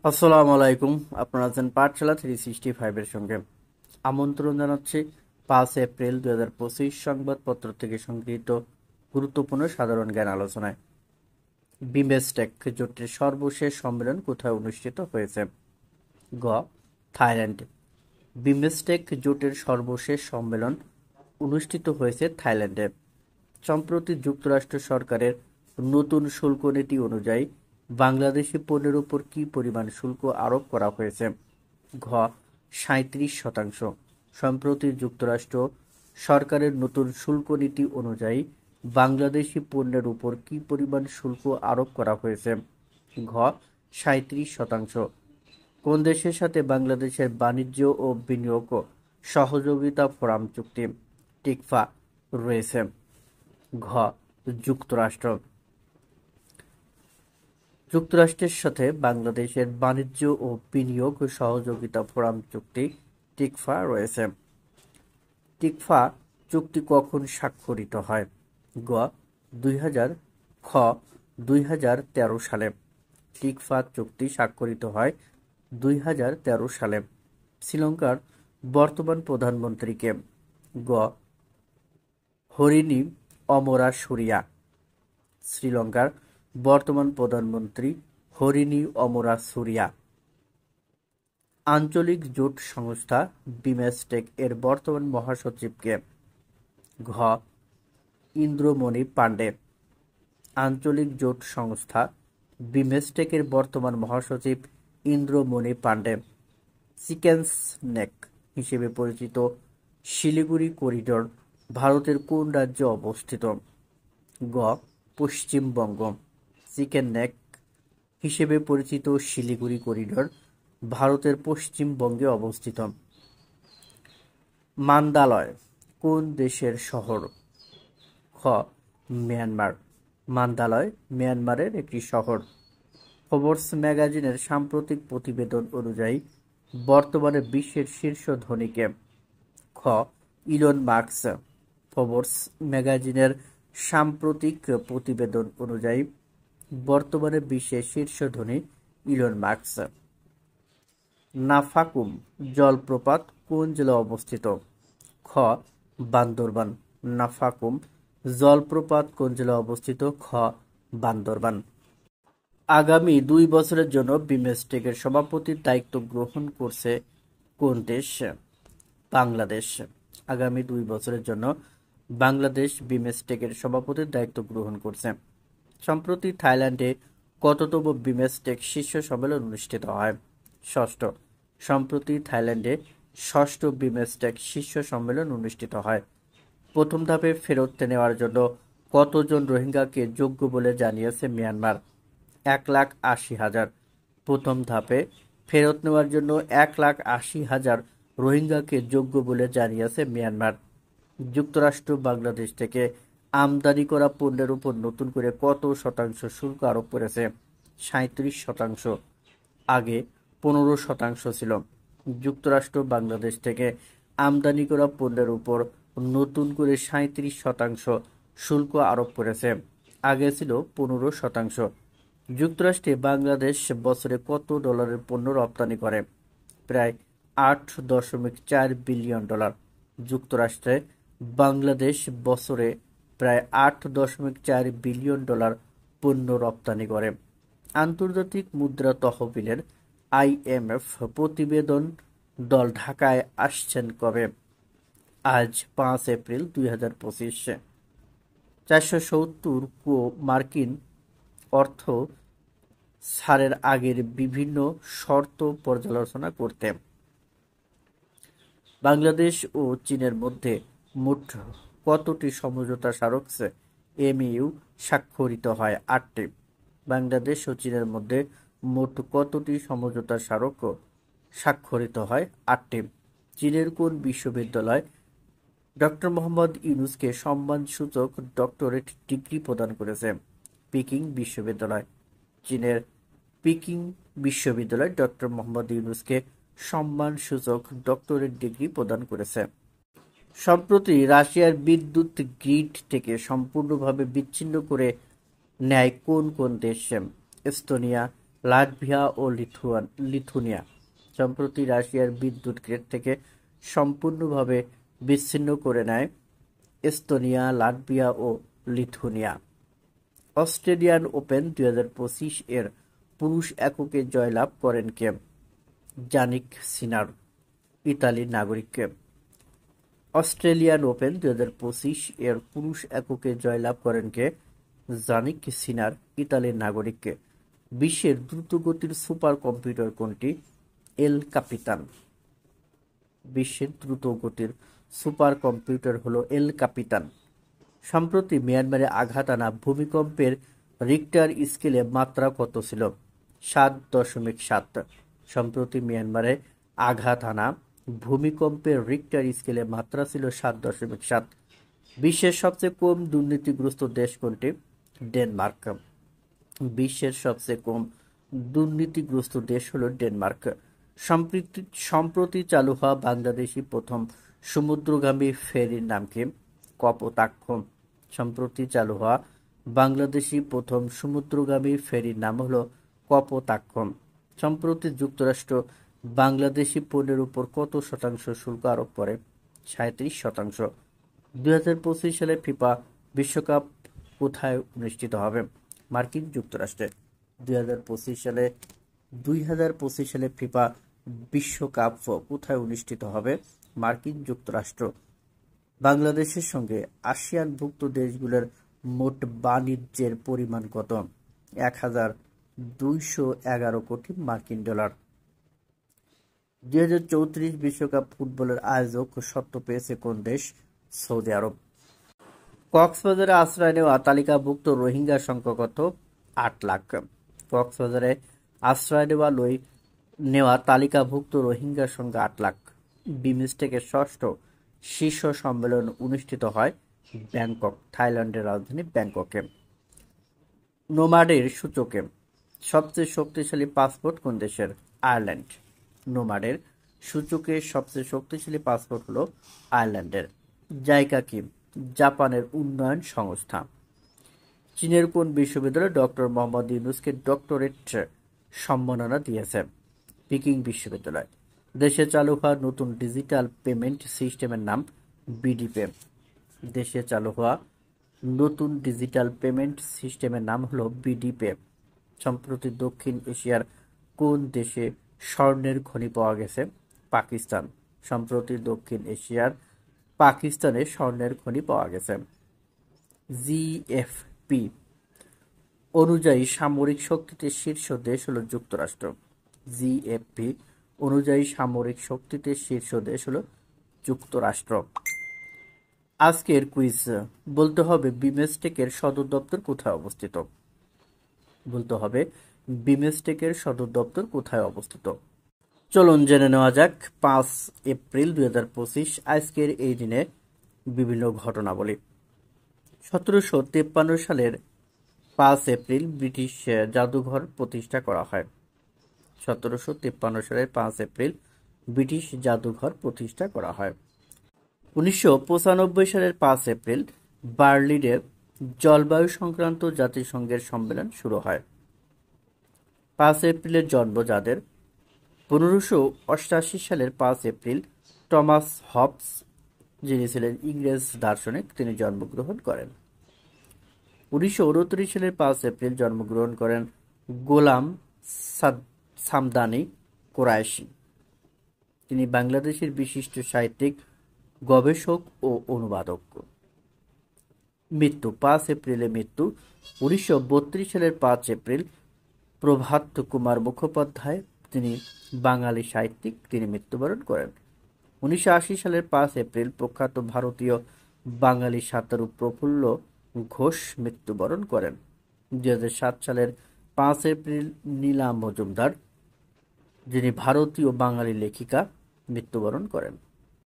আসসালামু আলাইকুম। আপনারা আছেন পাঠশালা 365 এর সঙ্গে। আমন্ত্রণ জানাচ্ছি 5 এপ্রিল 2025 সংবাদপত্র থেকে সংগৃহীত গুরুত্বপূর্ণ সাধারণ জ্ঞান আলোচনায়। বিমস্টেক জোটের সর্বশেষ সম্মেলন কোথায় অনুষ্ঠিত হয়েছে? গ. থাইল্যান্ডে। বিমস্টেক জোটের সর্বশেষ সম্মেলন অনুষ্ঠিত হয়েছে থাইল্যান্ডে। সম্প্রতি যুক্তরাষ্ট্র সরকারের নতুন শুল্ক নীতি অনুযায়ী বাংলাদেশি পণ্যের উপর কি পরিমাণ শুল্ক আরোপ করা হয়েছে? ঘ. 37%। সম্প্রতি যুক্তরাষ্ট্র সরকারের নতুন শুল্ক নীতি অনুযায়ী বাংলাদেশি পণ্যের উপর কি পরিমাণ শুল্ক আরোপ করা হয়েছে? ঘ. 37%। কোন দেশের সাথে বাংলাদেশের বাণিজ্য ও বিনিয়োগ সহযোগিতা ফোরাম চুক্তি টিকফা রয়েছে? ঘ. যুক্তরাষ্ট্র। যুক্তরাষ্ট্রের সাথে বাংলাদেশের বাণিজ্য ও বিনিয়োগ সহযোগিতা ফোরাম চুক্তি টিকফা রয়েছে। টিকফা চুক্তি কখন স্বাক্ষরিত হয়? গ. 2000। খ. 2013 সালে। টিকফা চুক্তি স্বাক্ষরিত হয় 2013 সালে। শ্রীলঙ্কার বর্তমান প্রধানমন্ত্রী কে? গ. হরিণী অমরাসুরিয়া। শ্রীলঙ্কার বর্তমান প্রধানমন্ত্রী হরিণী অমরাসুরিয়া। আঞ্চলিক জোট সংস্থা বিমস্টেক এর বর্তমান মহাসচিব কে? ঘ. ইন্দ্রমণি পাণ্ডে। আঞ্চলিক জোট সংস্থা বিমস্টেক এর বর্তমান মহাসচিব ইন্দ্রমণি পাণ্ডে। চিকেনস নেক হিসেবে পরিচিত শিলিগুড়ি করিডোর ভারতের কোন রাজ্যে অবস্থিত? গ. পশ্চিমবঙ্গ। চিকেন নেক হিসেবে পরিচিত শিলিগুড়ি করিডোর ভারতের পশ্চিমবঙ্গে অবস্থিত। মান্দালয় কোন দেশের শহর? খ. মিয়ানমার। মান্দালয় মিয়ানমারের একটি শহর। ফোর্বস ম্যাগাজিনের সাম্প্রতিক প্রতিবেদন অনুযায়ী বর্তমানে বিশ্বের শীর্ষ ধনী কে? খ. Elon Musk. ফোর্বস ম্যাগাজিনের সাম্প্রতিক প্রতিবেদন অনুযায়ী বর্তমানে বিশ্বের শীর্ষ ধনী ইলন মাস্ক। নাফাকুম জলপ্রপাত কোন জেলায় অবস্থিত? খ. বান্দরবান। নাফাকুম জলপ্রপাত কোন জেলায় অবস্থিত? খ. বান্দরবান। আগামী 2 বছরের জন্য বিমস্টেকের সভাপতির দায়িত্ব গ্রহণ করছে কোন দেশ? বাংলাদেশ। আগামী 2 বছরের জন্য বাংলাদেশ বিমস্টেকের সভাপতির দায়িত্ব গ্রহণ করছে। সম্প্রতি থাইল্যান্ডে কততম বিমস্টেক শীর্ষ সম্মেলন অনুষ্ঠিত হয়? ষষ্ঠ। সম্প্রতি থাইল্যান্ডে ষষ্ঠ বিমস্টেক শীর্ষ সম্মেলন অনুষ্ঠিত হয়। প্রথম ধাপে ফেরত নেওয়ার জন্য কতজন রোহিঙ্গাকে যোগ্য বলে জানিয়েছে মিয়ানমার? 1,80,000। প্রথম ধাপে ফেরত নেওয়ার জন্য 1,80,000 রোহিঙ্গাকে যোগ্য বলে জানিয়েছে মিয়ানমার। যুক্তরাষ্ট্র বাংলাদেশ থেকে আমদানি করা পণ্যের উপর নতুন করে কত শতাংশ শুল্ক আরোপ করেছে? 37%। আগে 15% ছিল। যুক্তরাষ্ট্র বাংলাদেশ থেকে আমদানি করা পণ্যের উপর নতুন করে 37% শুল্ক আরোপ করেছে। আগে ছিল 15%। যুক্তরাষ্ট্রে বাংলাদেশ বছরে কত ডলারের পণ্য রপ্তানি করে? প্রায় 8.4 বিলিয়ন ডলার। যুক্তরাষ্ট্রে বাংলাদেশ বছরে প্রায় 8.4 বিলিয়ন ডলার পণ্য রপ্তানি করে। আন্তর্জাতিক মুদ্রা তহবিলের IMF প্রতিবেদন দল ঢাকায় আসছেন কবে? আজ 5 এপ্রিল 2025। 470 মার্কিন অর্থ ছাড়ের আগের বিভিন্ন শর্ত পর্যালোচনা করতে বাংলাদেশ ও চীনের মধ্যে মোট কতটি সমঝোতা স্মারক MOU স্বাক্ষরিত হয়? 8টি। বাংলাদেশ ও চীনের মধ্যে মোট কতটি সমঝোতা স্মারক স্বাক্ষরিত হয়? 8টি। চীনের কোন বিশ্ববিদ্যালয় ডক্টর মোহাম্মদ ইউনূসকে সম্মানসূচক ডক্টরেট ডিগ্রি প্রদান করেছে? পিকিং বিশ্ববিদ্যালয়। চীনের পিকিং বিশ্ববিদ্যালয় ডক্টর মোহাম্মদ ইউনূসকে সম্মানসূচক ডক্টরেট ডিগ্রি প্রদান করেছে। সম্প্রতি রাশিয়ার বিদ্যুৎ গ্রিড থেকে সম্পূর্ণভাবে বিচ্ছিন্ন করে নেয় কোন কোন দেশ? এস্তোনিয়া, লাটভিয়া ও লিথুনিয়া। সম্প্রতি রাশিয়ার বিদ্যুৎ গ্রিড থেকে সম্পূর্ণভাবে বিচ্ছিন্ন করে নেয় এস্তোনিয়া, লাটভিয়া ও লিথুনিয়া। অস্ট্রেলিয়ান ওপেন 2025 এর পুরুষ এককে জয়লাভ করেন কে? জানিক সিনার, ইতালির নাগরিক। অস্ট্রেলিয়ান ওপেন 2025 এর পুরুষ এককে জয়লাভ করেন কে? জানিক সিনার, ইতালির নাগরিক। বিশ্বের দ্রুতগতির সুপার কম্পিউটার কোনটি? এল কাপিতান। বিশ্বের দ্রুতগতির সুপার কম্পিউটার হলো এল কাপিতান। সম্প্রতি মিয়ানমারে আঘাত আনা ভূমিকম্পের রিক্টার স্কেলে মাত্রা কত ছিল? 7.7। সম্প্রতি মিয়ানমারে আঘাত আনা ভূমিকম্পের রিক্টার স্কেলে মাত্রা ছিল 7.7। বিশ্বের সবচেয়ে কম দুর্নীতিগ্রস্ত দেশ কোনটি? ডেনমার্ক। বিশ্বের সবচেয়ে কম দুর্নীতিগ্রস্ত দেশ হল ডেনমার্ক। সম্প্রতি চালু হওয়া বাংলাদেশি প্রথম সমুদ্রগামী ফেরির নাম কি? কপোতাক্ষ। সম্প্রতি চালু হওয়া বাংলাদেশি প্রথম সমুদ্রগামী ফেরির নাম হলো কপোতাক্ষ। সম্প্রতি যুক্তরাষ্ট্র বাংলাদেশি পণ্যের উপর কত শতাংশ শুল্ক আরোপ করে? 37%। 2025 সালে ফিফা বিশ্বকাপ কোথায় অনুষ্ঠিত হবে? মার্কিন যুক্তরাষ্ট্রে। 2025 সালে ফিফা বিশ্বকাপ কোথায় অনুষ্ঠিত হবে? মার্কিন যুক্তরাষ্ট্র। বাংলাদেশের সঙ্গে আসিয়ানভুক্ত দেশগুলোর মোট বাণিজ্যের পরিমাণ কত? 1211 কোটি মার্কিন ডলার। 2034 বিশ্বকাপ ফুটবলের আয়োজক সত্ত্ব পেয়েছে কোন দেশ? সৌদি আরব। কক্সবাজারে আশ্রয় নেওয়া তালিকাভুক্ত রোহিঙ্গার সংখ্যা কত? 8 লাখ। কক্সবাজারে আশ্রয় নেওয়া তালিকাভুক্ত রোহিঙ্গার সংখ্যা 8 লাখ। বিমস্টেকের ষষ্ঠ শীর্ষ সম্মেলন অনুষ্ঠিত হয় ব্যাংকক, থাইল্যান্ডের রাজধানী ব্যাংককে। নোমাডের সূচকে সবচেয়ে শক্তিশালী পাসপোর্ট কোন দেশের? আয়ারল্যান্ড। নোমাডের সূচকে সবচেয়ে শক্তিশালী পাসপোর্ট হলো আয়ারল্যান্ডের। জাইকা কি? জাপানের উন্নয়ন সংস্থা। চীনের কোন বিশ্ববিদ্যালয় ডক্টর মোহাম্মদ ইউনূসকে ডক্টরেট সম্মাননা দিয়েছে? পিকিং বিশ্ববিদ্যালয়। দেশে চালু হওয়া নতুন ডিজিটাল পেমেন্ট সিস্টেমের নাম বিডিপে। দেশে চালু হওয়া নতুন ডিজিটাল পেমেন্ট সিস্টেমের নাম হলো বিডিপে। সম্প্রতি দক্ষিণ এশিয়ার কোন দেশে স্বর্ণের খনি পাওয়া গেছে? পাকিস্তান। সম্প্রতি দক্ষিণ এশিয়ার পাকিস্তানে স্বর্ণের খনি পাওয়া গেছে। জিএফপি অনুযায়ী সামরিক শক্তিতে শীর্ষ দেশ হলো যুক্তরাষ্ট্র। জিএফপি অনুযায়ী সামরিক শক্তিতে শীর্ষ দেশ হলো যুক্তরাষ্ট্র। আজকের কুইজ বলতে হবে বিমস্টেকের সদর দপ্তর কোথায় অবস্থিত? বলতে হবে বিমস্টেকের সদর দপ্তর কোথায় অবস্থিত। চলুন জেনে নেওয়া যাক 5 এপ্রিল 2025 আজকের এই দিনে বিভিন্ন ঘটনাবলী। 1753 সালের 5 এপ্রিল ব্রিটিশ জাদুঘর প্রতিষ্ঠা করা হয়। 1753 সালের 5 এপ্রিল ব্রিটিশ জাদুঘর প্রতিষ্ঠা করা হয়। 1995 সালের 5 এপ্রিল বার্লিনে জলবায়ু সংক্রান্ত জাতিসংঘের সম্মেলন শুরু হয়। 5 এপ্রিলের জন্ম যাদের: 1588 সালের 5 এপ্রিল টমাস হবস, যিনি ছিলেন ইংরেজ দার্শনিক, তিনি জন্মগ্রহণ করেন। 1929 সালের 5 এপ্রিল জন্মগ্রহণ করেন গোলাম সামদানি কোরাইশি, তিনি বাংলাদেশের বিশিষ্ট সাহিত্যিক, গবেষক ও অনুবাদক। মৃত্যু: 5 এপ্রিলে মৃত্যু 1932 সালের 5 এপ্রিল প্রভাত কুমার মুখোপাধ্যায়, তিনি বাঙালি সাহিত্যিক, তিনি মৃত্যুবরণ করেন। 1980 সালের 5 এপ্রিল প্রখ্যাত ভারতীয় বাঙালি সাঁতারু প্রফুল্ল ঘোষ মৃত্যুবরণ করেন। 2007 সালের 5 এপ্রিল নীলা মজুমদার, যিনি ভারতীয় বাঙালি লেখিকা, মৃত্যুবরণ করেন।